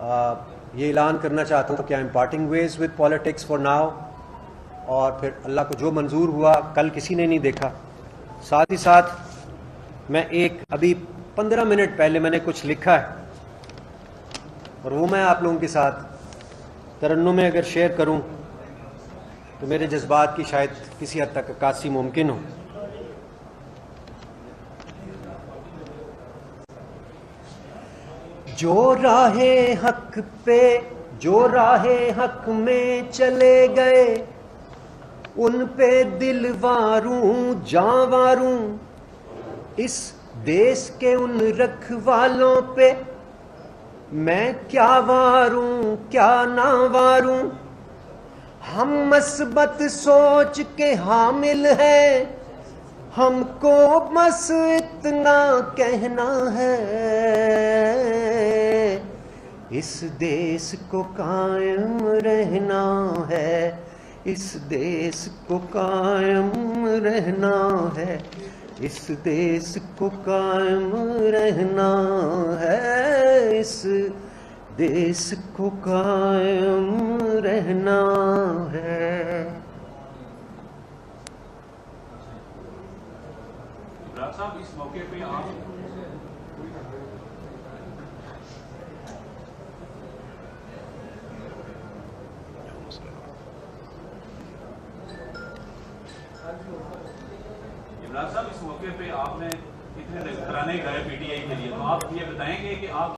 ये ऐलान करना चाहता हूँ कि I am parting ways with politics for now, और फिर अल्लाह को जो मंजूर हुआ कल किसी ने नहीं देखा। साथ ही साथ मैं अभी 15 मिनट पहले मैंने कुछ लिखा है और वो मैं आप लोगों के साथ तरन्नुम में अगर शेयर करूं तो मेरे जज्बात की शायद किसी हद तक अक्कासी मुमकिन हो। जो राहे हक में चले गए, उन पे दिल वारूं जां वारूं, इस देश के उन रखवालों पे मैं क्या वारूं क्या ना वारूं। हम मस्बत सोच के हामिल हैं, हमको बस इतना कहना है, इस देश को कायम रहना है, इस देश को कायम रहना है, इस देश को कायम रहना है, इस देश को कायम रहना है। साहब, इस मौके पे आप इमरान साहब, इस मौके पे आपने इतने नजराने गए पीटीआई के लिए, तो आप ये बताएंगे कि आप